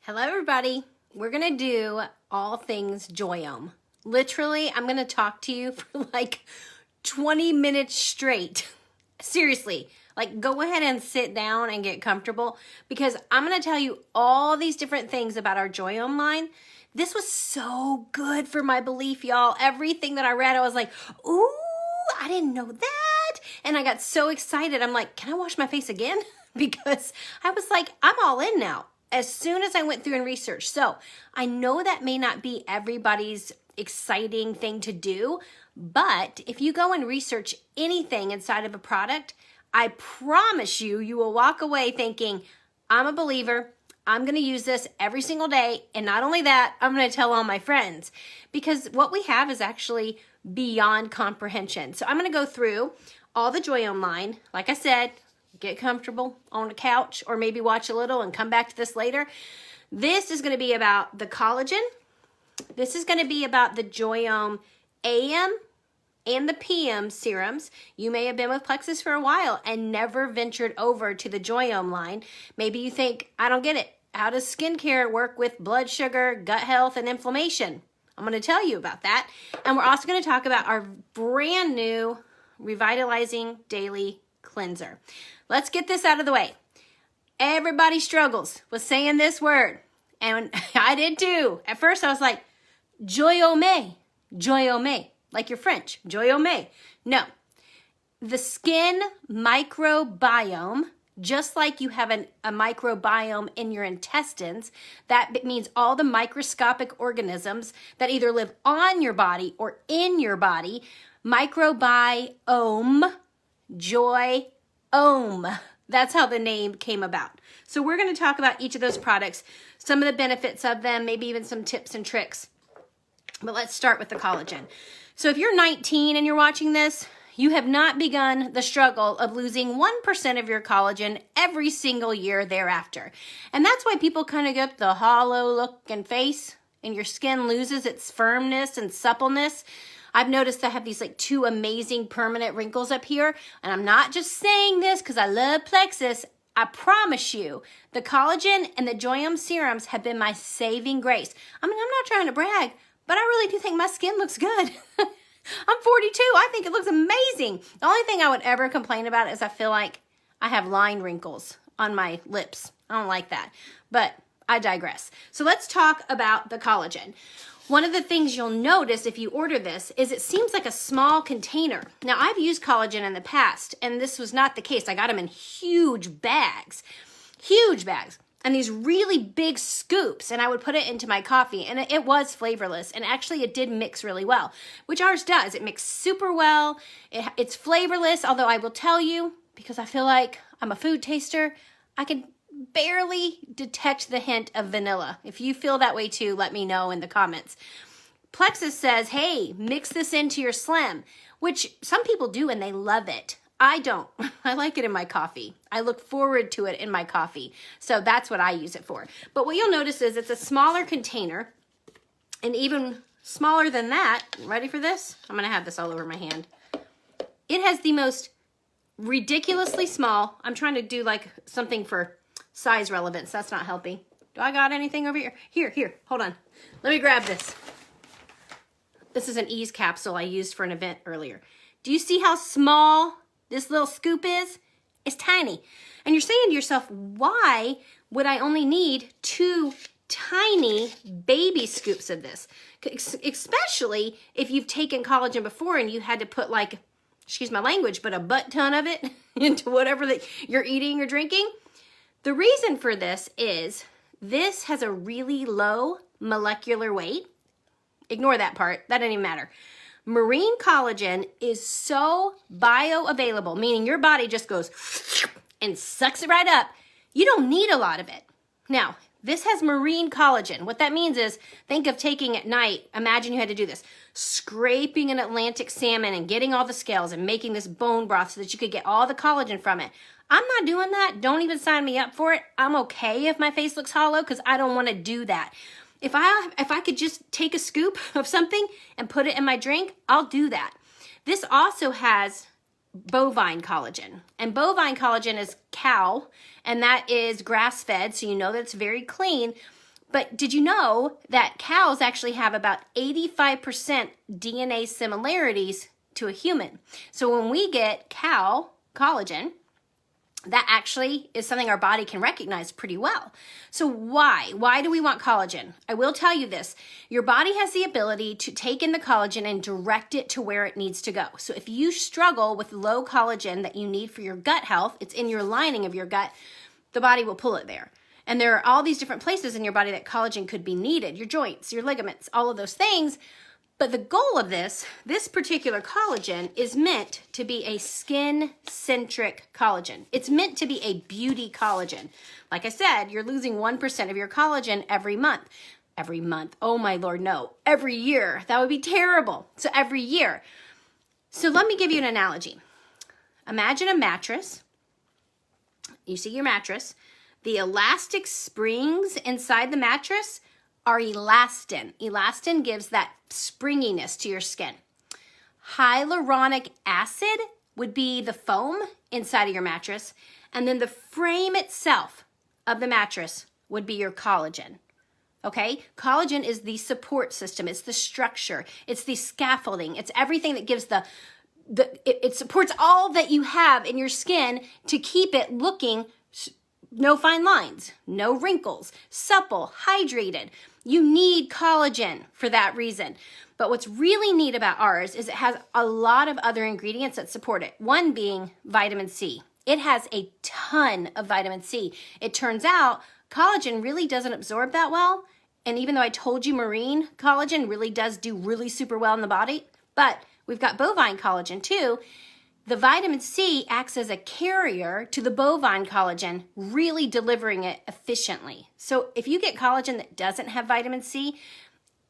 Hello everybody. We're gonna do all things Joyome. Literally, I'm gonna talk to you for like 20 minutes straight. Seriously, like go ahead and sit down and get comfortable because I'm gonna tell you all these different things about our Joyome line. This was so good for my belief, y'all. Everything that I read, I was like, ooh, I didn't know that. And I got so excited. I'm like, can I wash my face again? Because I was like, I'm all in now. As soon as I went through and researched. So I know that may not be everybody's exciting thing to do, but if you go and research anything inside of a product, I promise you, you will walk away thinking, I'm a believer. I'm going to use this every single day. And not only that, I'm going to tell all my friends because what we have is actually beyond comprehension. So I'm going to go through all the Joyome line. Like I said, get comfortable on the couch or maybe watch a little and come back to this later. This is going to be about the collagen. This is going to be about the Joyome AM and the PM serums. You may have been with Plexus for a while and never ventured over to the Joyome line. Maybe you think, I don't get it. How does skincare work with blood sugar, gut health, and inflammation? I'm going to tell you about that. And we're also going to talk about our brand new Revitalizing Daily Cleanser. Let's get this out of the way. Everybody struggles with saying this word. And I did too. At first I was like, Joyome, Joyome, like you're French, Joyome. No, the skin microbiome, just like you have a microbiome in your intestines, that means all the microscopic organisms that either live on your body or in your body, microbiome, Joyome. That's how the name came about. So we're going to talk about each of those products, some of the benefits of them, maybe even some tips and tricks. But let's start with the collagen. So if you're 19 and you're watching this, you have not begun the struggle of losing 1% of your collagen every single year thereafter. And that's why people kind of get the hollow looking face and your skin loses its firmness and suppleness. I've noticed I have these like two amazing permanent wrinkles up here. And I'm not just saying this because I love Plexus. I promise you, the collagen and the Joyome serums have been my saving grace. I mean, I'm not trying to brag, but I really do think my skin looks good. I'm 42. I think it looks amazing. The only thing I would ever complain about is I feel like I have line wrinkles on my lips. I don't like that, but I digress. So let's talk about the collagen. One of the things you'll notice if you order this is it seems like a small container. Now, I've used collagen in the past, and this was not the case. I got them in huge bags, and these really big scoops, and I would put it into my coffee, and it was flavorless, and actually it did mix really well, which ours does. It mixed super well. It's flavorless, although I will tell you, because I feel like I'm a food taster, I can barely detect the hint of vanilla. If you feel that way too, let me know in the comments. Plexus says, hey, mix this into your Slim, which some people do and they love it. I don't. I like it in my coffee. I look forward to it in my coffee. So that's what I use it for. But what you'll notice is it's a smaller container, and even smaller than that, ready for this? I'm going to have this all over my hand. It has the most ridiculously small, I'm trying to do like something for size relevance. That's not helping. Do I got anything over here? Here, hold on. Let me grab this. This is an ease capsule I used for an event earlier. Do you see how small this little scoop is? It's tiny. And you're saying to yourself, why would I only need 2 tiny baby scoops of this? Especially if you've taken collagen before and you had to put like, excuse my language, but a butt ton of it into whatever that you're eating or drinking. The reason for this is this has a really low molecular weight. Ignore that part. That doesn't even matter. Marine collagen is so bioavailable, meaning your body just goes and sucks it right up. You don't need a lot of it. Now, this has marine collagen. What that means is, think of taking at night, imagine you had to do this, scraping an Atlantic salmon and getting all the scales and making this bone broth so that you could get all the collagen from it. I'm not doing that. Don't even sign me up for it. I'm okay if my face looks hollow because I don't want to do that. If I could just take a scoop of something and put it in my drink, I'll do that. This also has bovine collagen. And bovine collagen is cow, and that is grass-fed, so you know that it's very clean. But did you know that cows actually have about 85% DNA similarities to a human? So when we get cow collagen, that actually is something our body can recognize pretty well. So why? Why do we want collagen? I will tell you this. Your body has the ability to take in the collagen and direct it to where it needs to go. So if you struggle with low collagen that you need for your gut health, it's in your lining of your gut, the body will pull it there. And there are all these different places in your body that collagen could be needed, your joints, your ligaments, all of those things. But the goal of this particular collagen is meant to be a skin-centric collagen. It's meant to be a beauty collagen. Like I said, you're losing 1% of your collagen every month. Every month, oh my Lord, no. Every year, that would be terrible. So every year. So let me give you an analogy. Imagine a mattress. You see your mattress. The elastic springs inside the mattress are elastin. Elastin gives that springiness to your skin. Hyaluronic acid would be the foam inside of your mattress, and then the frame itself of the mattress would be your collagen. Okay? Collagen is the support system. It's the structure. It's the scaffolding. It's everything that gives it supports all that you have in your skin to keep it looking no fine lines, no wrinkles, supple, hydrated. You need collagen for that reason. But what's really neat about ours is it has a lot of other ingredients that support it. One being vitamin C. It has a ton of vitamin C. It turns out collagen really doesn't absorb that well. And even though I told you marine collagen really does do really super well in the body, but we've got bovine collagen too. The vitamin C acts as a carrier to the bovine collagen, really delivering it efficiently. So if you get collagen that doesn't have vitamin C,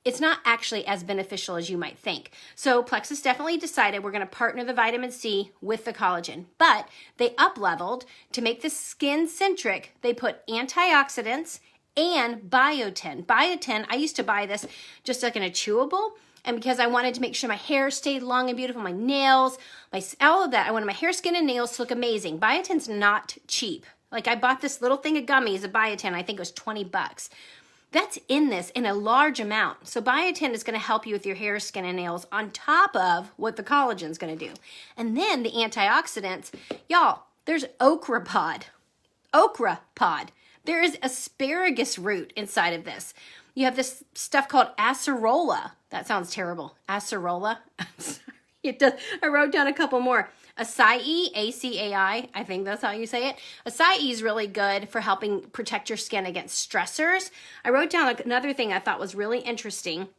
it's not actually as beneficial as you might think. So Plexus definitely decided we're going to partner the vitamin C with the collagen, but they up-leveled to make the skin-centric. They put antioxidants and biotin. Biotin, I used to buy this just like in a chewable, and because I wanted to make sure my hair stayed long and beautiful, my nails, all of that, I wanted my hair, skin, and nails to look amazing. Biotin's not cheap. Like I bought this little thing of gummies of biotin, I think it was $20. That's in this in a large amount. So biotin is going to help you with your hair, skin, and nails on top of what the collagen is going to do. And then the antioxidants, y'all, there's okra pod. Okra pod. There is asparagus root inside of this. You have this stuff called acerola. That sounds terrible. Acerola. I'm sorry. It does. I wrote down a couple more. Acai, A-C-A-I, I think that's how you say it. Acai is really good for helping protect your skin against stressors. I wrote down another thing I thought was really interesting.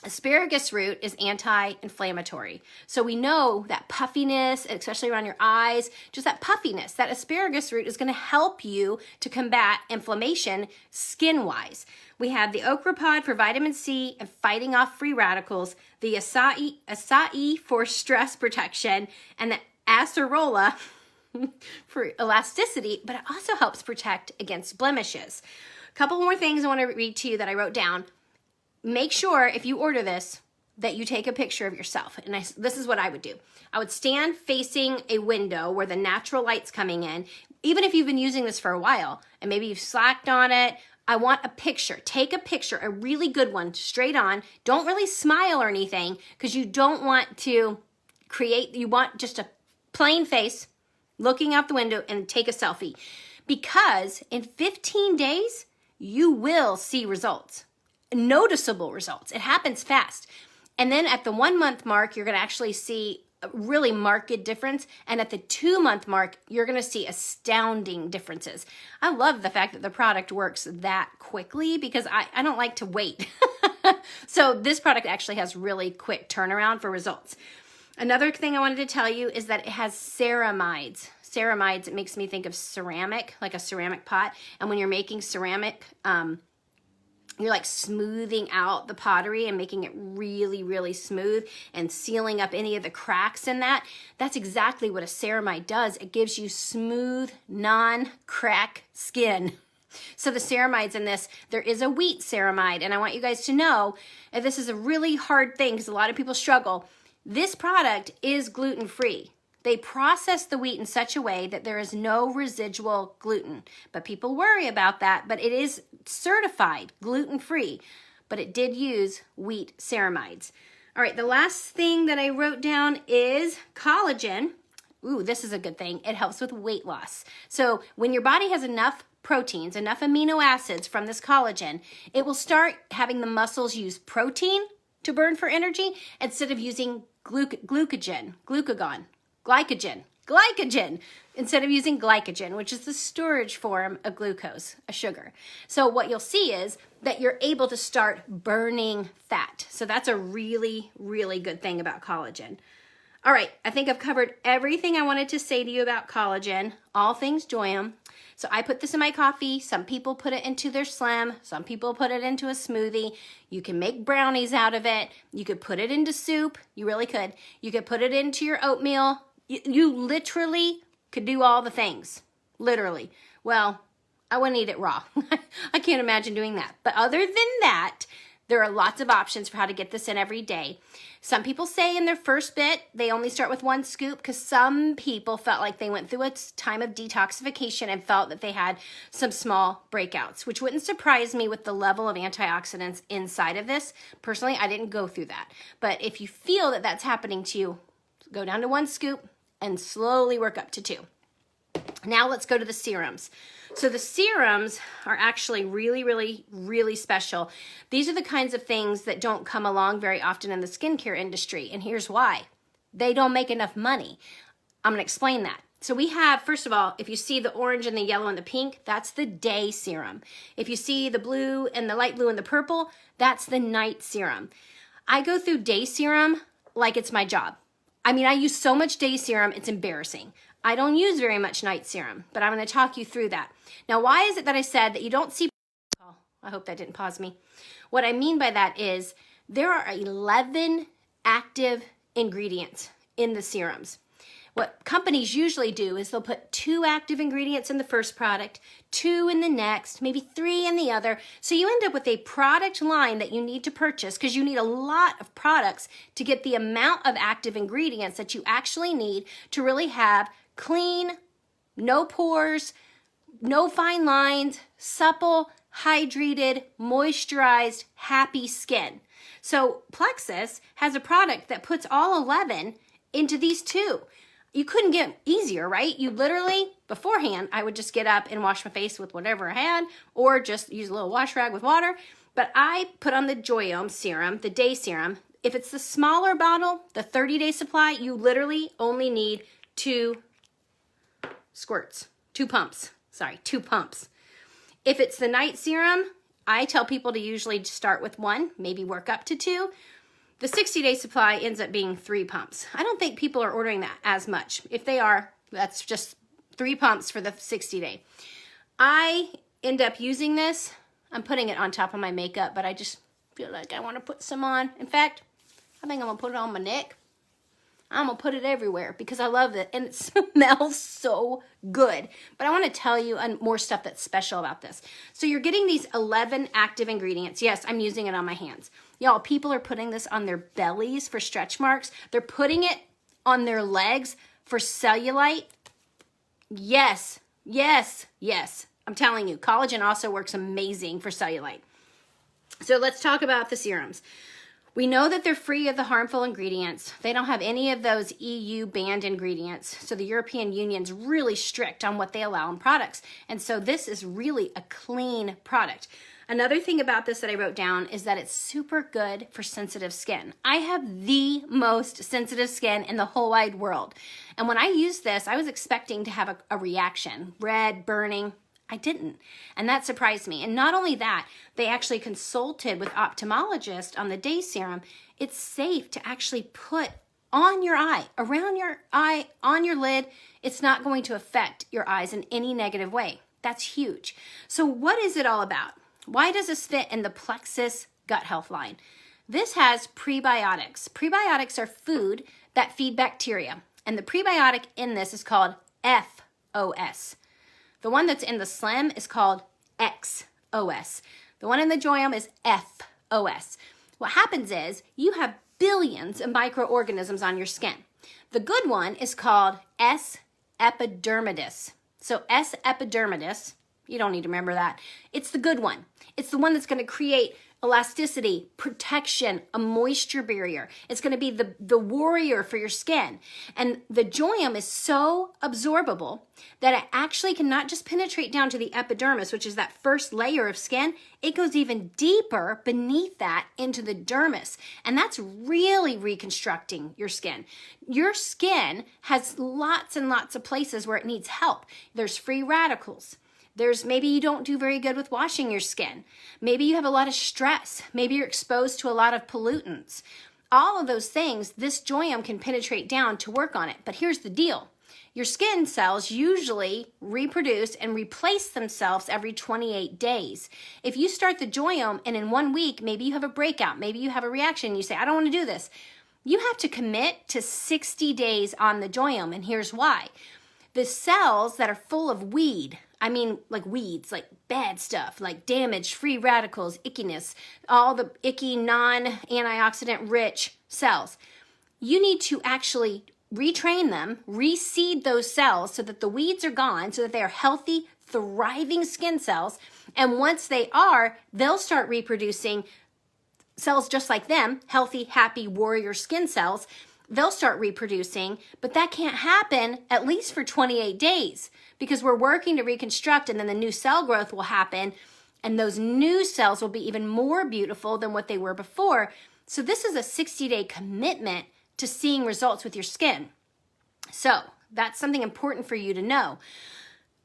Asparagus root is anti-inflammatory. So we know that puffiness, especially around your eyes, just that puffiness, that asparagus root is going to help you to combat inflammation skin-wise. We have the okra pod for vitamin C and fighting off free radicals, the acai for stress protection, and the acerola for elasticity, but it also helps protect against blemishes. A couple more things I want to read to you that I wrote down. Make sure if you order this that you take a picture of yourself. And this is what I would do. I would stand facing a window where the natural light's coming in. Even if you've been using this for a while and maybe you've slacked on it, I want a picture. Take a picture, a really good one, straight on. Don't really smile or anything because you don't want to you want just a plain face looking out the window and take a selfie. Because in 15 days, you will see results. Noticeable results. It happens fast. And then at the 1 month mark, you're going to actually see a really marked difference. And at the 2 month mark, you're going to see astounding differences. I love the fact that the product works that quickly because I don't like to wait. So this product actually has really quick turnaround for results. Another thing I wanted to tell you is that it has ceramides. Ceramides, it makes me think of ceramic, like a ceramic pot. And when you're making ceramic, you're like smoothing out the pottery and making it really, really smooth and sealing up any of the cracks in that. That's exactly what a ceramide does. It gives you smooth, non-crack skin. So the ceramides in this, there is a wheat ceramide, and I want you guys to know, and this is a really hard thing because a lot of people struggle, this product is gluten-free. They process the wheat in such a way that there is no residual gluten. But people worry about that, but it is certified gluten-free, but it did use wheat ceramides. All right, the last thing that I wrote down is collagen. Ooh, this is a good thing. It helps with weight loss. So when your body has enough proteins, enough amino acids from this collagen, it will start having the muscles use protein to burn for energy instead of using glycogen, instead of using glycogen, which is the storage form of glucose, a sugar. So what you'll see is that you're able to start burning fat. So that's a really, really good thing about collagen. All right, I think I've covered everything I wanted to say to you about collagen, all things Joyome. So I put this in my coffee. Some people put it into their Slim. Some people put it into a smoothie. You can make brownies out of it. You could put it into soup. You really could. You could put it into your oatmeal. You literally could do all the things, literally. Well, I wouldn't eat it raw. I can't imagine doing that. But other than that, there are lots of options for how to get this in every day. Some people say in their first bit, they only start with 1 scoop because some people felt like they went through a time of detoxification and felt that they had some small breakouts, which wouldn't surprise me with the level of antioxidants inside of this. Personally, I didn't go through that. But if you feel that that's happening to you, go down to 1 scoop and slowly work up to 2. Now let's go to the serums. So the serums are actually really, really, really special. These are the kinds of things that don't come along very often in the skincare industry, and here's why. They don't make enough money. I'm gonna explain that. So we have, first of all, if you see the orange and the yellow and the pink, that's the day serum. If you see the blue and the light blue and the purple, that's the night serum. I go through day serum like it's my job. I mean, I use so much day serum, it's embarrassing. I don't use very much night serum, but I'm going to talk you through that. Now, why is it that I said that you don't see... Oh, I hope that didn't pause me. What I mean by that is there are 11 active ingredients in the serums. What companies usually do is they'll put 2 active ingredients in the first product, 2 in the next, maybe 3 in the other. So you end up with a product line that you need to purchase because you need a lot of products to get the amount of active ingredients that you actually need to really have clean, no pores, no fine lines, supple, hydrated, moisturized, happy skin. So Plexus has a product that puts all 11 into these 2. You couldn't get easier, right? You literally, beforehand, I would just get up and wash my face with whatever I had, or just use a little wash rag with water. But I put on the Joyome serum, the day serum. If it's the smaller bottle, the 30-day supply, you literally only need 2 squirts, 2 pumps. Sorry, 2 pumps. If it's the night serum, I tell people to usually start with 1, maybe work up to 2. The 60-day supply ends up being 3 pumps. I don't think people are ordering that as much. If they are, that's just 3 pumps for the 60-day. I end up using this. I'm putting it on top of my makeup, but I just feel like I want to put some on. In fact, I think I'm going to put it on my neck. I'm going to put it everywhere because I love it and it smells so good. But I want to tell you more stuff that's special about this. So you're getting these 11 active ingredients. Yes, I'm using it on my hands. Y'all, people are putting this on their bellies for stretch marks. They're putting it on their legs for cellulite. Yes, yes, yes. I'm telling you, collagen also works amazing for cellulite. So let's talk about the serums. We know that they're free of the harmful ingredients. They don't have any of those EU banned ingredients. So the European Union's really strict on what they allow in products. And so this is really a clean product. Another thing about this that I wrote down is that it's super good for sensitive skin. I have the most sensitive skin in the whole wide world. And when I used this, I was expecting to have a reaction, red, burning. I didn't. And that surprised me. And not only that, they actually consulted with ophthalmologist on the day serum. It's safe to actually put on your eye, around your eye, on your lid. It's not going to affect your eyes in any negative way. That's huge. So what is it all about? Why does this fit in the Plexus gut health line? This has prebiotics. Prebiotics are food that feed bacteria. And the prebiotic in this is called FOS. The one that's in the Slim is called XOS. The one in the Joyome is FOS. What happens is you have billions of microorganisms on your skin. The good one is called S. epidermidis. So S. epidermidis, you don't need to remember that. It's the good one. It's the one that's going to create elasticity, protection, a moisture barrier. It's going to be the warrior for your skin. And the Joyome is so absorbable that it actually can not just penetrate down to the epidermis, which is that first layer of skin, it goes even deeper beneath that into the dermis. And that's really reconstructing your skin. Your skin has lots and lots of places where it needs help. There's free radicals. There's maybe you don't do very good with washing your skin. Maybe you have a lot of stress. Maybe you're exposed to a lot of pollutants. All of those things, this Joyome can penetrate down to work on it. But here's the deal. Your skin cells usually reproduce and replace themselves every 28 days. If you start the Joyome and in 1 week, maybe you have a breakout, maybe you have a reaction, you say, I don't want to do this. You have to commit to 60 days on the Joyome, and here's why. The cells that are full of weed, I mean, like weeds, like bad stuff, like damaged, free radicals, ickiness, all the icky, non-antioxidant rich cells. You need to actually retrain them, reseed those cells so that the weeds are gone, so that they are healthy, thriving skin cells. And once they are, they'll start reproducing cells just like them, healthy, happy, warrior skin cells. They'll start reproducing, but that can't happen at least for 28 days because we're working to reconstruct, and then the new cell growth will happen, and those new cells will be even more beautiful than what they were before. So this is a 60-day commitment to seeing results with your skin. So that's something important for you to know.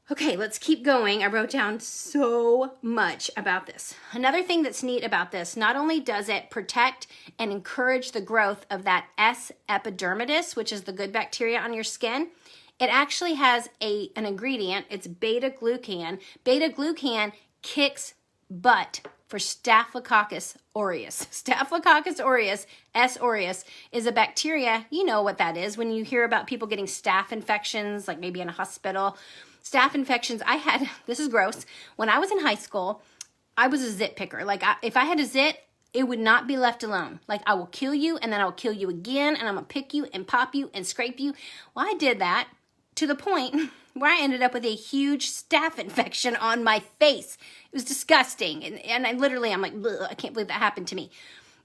Okay, let's keep going. I wrote down so much about this. Another thing that's neat about this, not only does it protect and encourage the growth of that S. epidermidis, which is the good bacteria on your skin, it actually has an ingredient. It's beta-glucan. Beta-glucan kicks butt for Staphylococcus aureus. Staphylococcus aureus, S. aureus, is a bacteria. You know what that is when you hear about people getting staph infections, like maybe in a hospital. Staph infections, this is gross. When I was in high school, I was a zit picker. Like if I had a zit, it would not be left alone. Like I will kill you and then I'll kill you again and I'm gonna pick you and pop you and scrape you. Well, I did that to the point where I ended up with a huge staph infection on my face. It was disgusting. And I'm like, I can't believe that happened to me.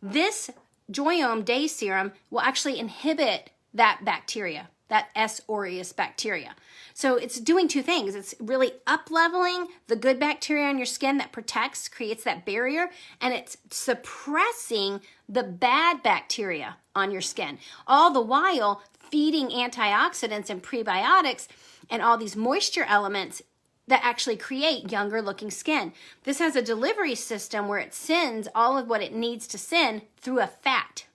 This Joyome Day Serum will actually inhibit that bacteria, that S. aureus bacteria. So it's doing two things. It's really up-leveling the good bacteria on your skin that protects, creates that barrier, and it's suppressing the bad bacteria on your skin. All the while feeding antioxidants and prebiotics and all these moisture elements that actually create younger looking skin. This has a delivery system where it sends all of what it needs to send through a fat.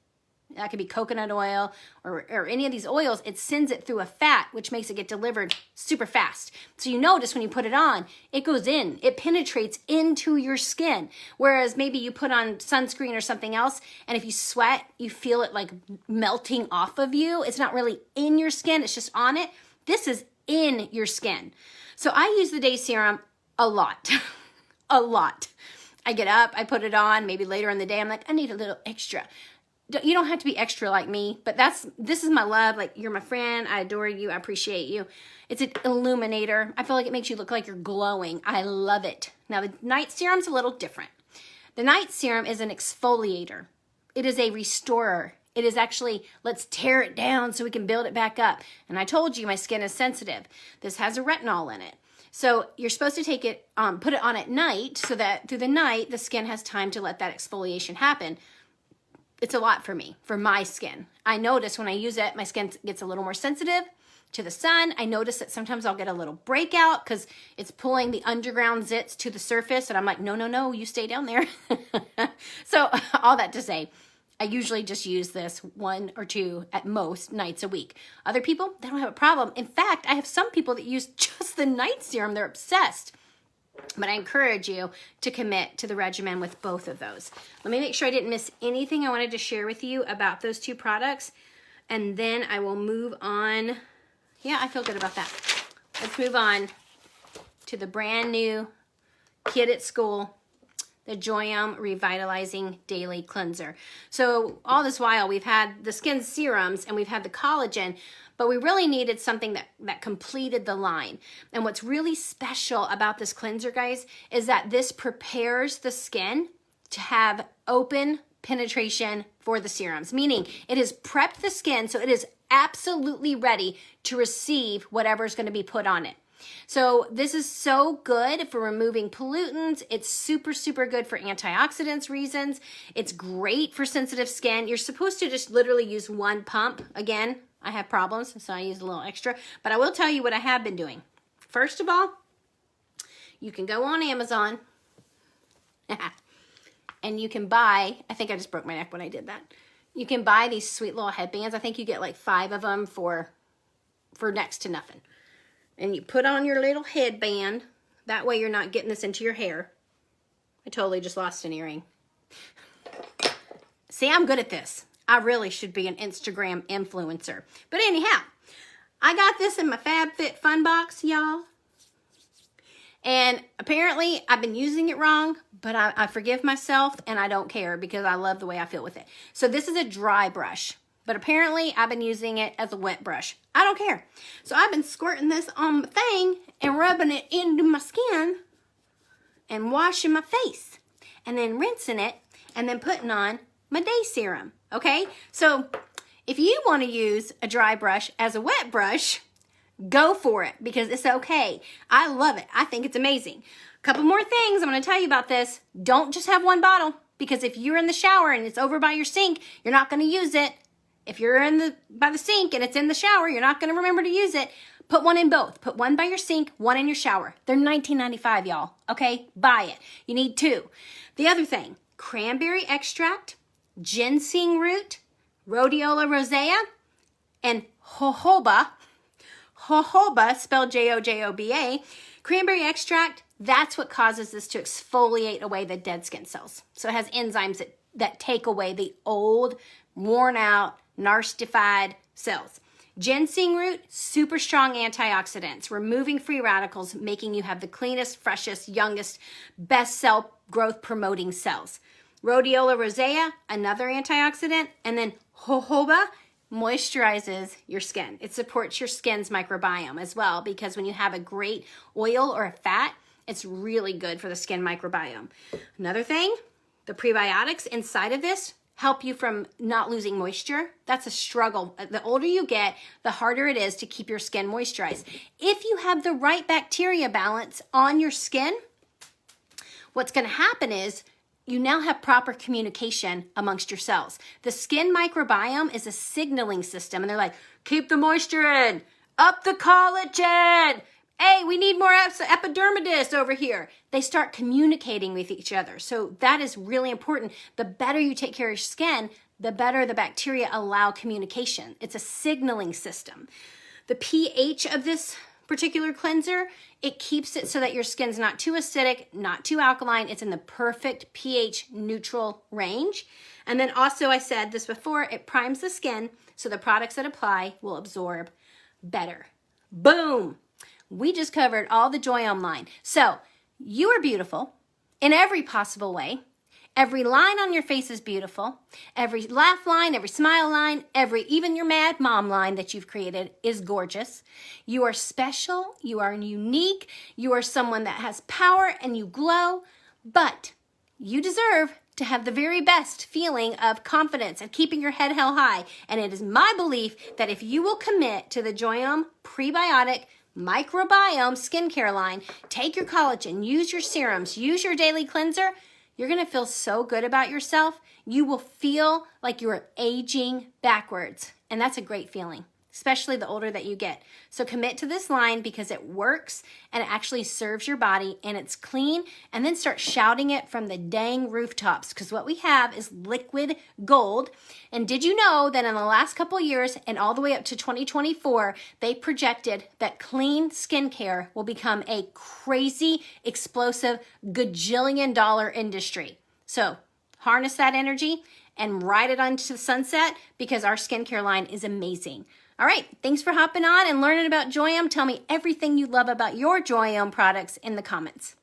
That could be coconut oil or any of these oils. It sends it through a fat, which makes it get delivered super fast. So you notice when you put it on, it goes in. It penetrates into your skin. Whereas maybe you put on sunscreen or something else, and if you sweat, you feel it like melting off of you. It's not really in your skin. It's just on it. This is in your skin. So I use the Day Serum a lot. A lot. I get up, I put it on, maybe later in the day, I'm like, I need a little extra. You don't have to be extra like me, but this is my love. Like, you're my friend. I adore you. I appreciate you. It's an illuminator. I feel like it makes you look like you're glowing. I love it. Now, the night serum's a little different. The night serum is an exfoliator. It is a restorer. It is actually, let's tear it down so we can build it back up. And I told you my skin is sensitive. This has a retinol in it. So you're supposed to take it, put it on at night so that through the night, the skin has time to let that exfoliation happen. It's a lot for me, for my skin. I notice when I use it, my skin gets a little more sensitive to the sun. I notice that sometimes I'll get a little breakout because it's pulling the underground zits to the surface. And I'm like, no, you stay down there. So all that to say, I usually just use this 1 or 2 at most nights a week. Other people, they don't have a problem. In fact, I have some people that use just the night serum. They're obsessed. But I encourage you to commit to the regimen with both of those. Let me make sure I didn't miss anything I wanted to share with you about those 2 products. And then I will move on. Yeah, I feel good about that. Let's move on to the brand new kid at school, the Joyome Revitalizing Daily Cleanser. So all this while, we've had the skin serums and we've had the collagen, but we really needed something that completed the line. And what's really special about this cleanser, guys, is that this prepares the skin to have open penetration for the serums, meaning it has prepped the skin so it is absolutely ready to receive whatever's going to be put on it. So this is so good for removing pollutants. It's super, super good for antioxidants reasons. It's great for sensitive skin. You're supposed to just literally use one pump. Again, I have problems, so I use a little extra. But I will tell you what I have been doing. First of all, you can go on Amazon and you can buy, I think I just broke my neck when I did that. You can buy these sweet little headbands. I think you get like 5 of them for next to nothing. And you put on your little headband. That way you're not getting this into your hair. I totally just lost an earring. See, I'm good at this. I really should be an Instagram influencer. But anyhow, I got this in my FabFitFun box, y'all. And apparently I've been using it wrong, but I forgive myself and I don't care because I love the way I feel with it. So this is a dry brush. But apparently, I've been using it as a wet brush. I don't care. So I've been squirting this on my thing and rubbing it into my skin and washing my face. And then rinsing it and then putting on my day serum. Okay? So if you want to use a dry brush as a wet brush, go for it because it's okay. I love it. I think it's amazing. A couple more things I'm going to tell you about this. Don't just have one bottle because if you're in the shower and it's over by your sink, you're not going to use it. If you're by the sink and it's in the shower, you're not going to remember to use it. Put one in both. Put one by your sink, one in your shower. They're $19.95, y'all. Okay? Buy it. You need 2. The other thing, cranberry extract, ginseng root, rhodiola rosea, and jojoba. Jojoba, spelled Jojoba. Cranberry extract, that's what causes this to exfoliate away the dead skin cells. So it has enzymes that take away the old, worn out, narcissified cells. Ginseng root, super strong antioxidants, removing free radicals, making you have the cleanest, freshest, youngest, best cell growth promoting cells. Rhodiola rosea, another antioxidant, and then jojoba moisturizes your skin. It supports your skin's microbiome as well because when you have a great oil or a fat, it's really good for the skin microbiome. Another thing, the prebiotics inside of this help you from not losing moisture. That's a struggle. The older you get, the harder it is to keep your skin moisturized. If you have the right bacteria balance on your skin, what's going to happen is you now have proper communication amongst your cells. The skin microbiome is a signaling system, and they're like, keep the moisture in, up the collagen. Hey, we need more epidermidis over here. They start communicating with each other. So that is really important. The better you take care of your skin, the better the bacteria allow communication. It's a signaling system. The pH of this particular cleanser, it keeps it so that your skin's not too acidic, not too alkaline. It's in the perfect pH neutral range. And then also, I said this before, it primes the skin so the products that apply will absorb better. Boom! We just covered all the Joyome line. So you are beautiful in every possible way. Every line on your face is beautiful. Every laugh line, every smile line, even your mad mom line that you've created is gorgeous. You are special. You are unique. You are someone that has power and you glow. But you deserve to have the very best feeling of confidence and keeping your head held high. And it is my belief that if you will commit to the Joyome Prebiotic Microbiome skincare line, take your collagen, use your serums, use your daily cleanser, you're going to feel so good about yourself. You will feel like you're aging backwards. And that's a great feeling, especially the older that you get. So commit to this line because it works and it actually serves your body and it's clean. And then start shouting it from the dang rooftops because what we have is liquid gold. And did you know that in the last couple of years and all the way up to 2024, they projected that clean skincare will become a crazy, explosive, gajillion-dollar industry. So harness that energy and ride it onto the sunset because our skincare line is amazing. All right, thanks for hopping on and learning about Joyome. Tell me everything you love about your Joyome products in the comments.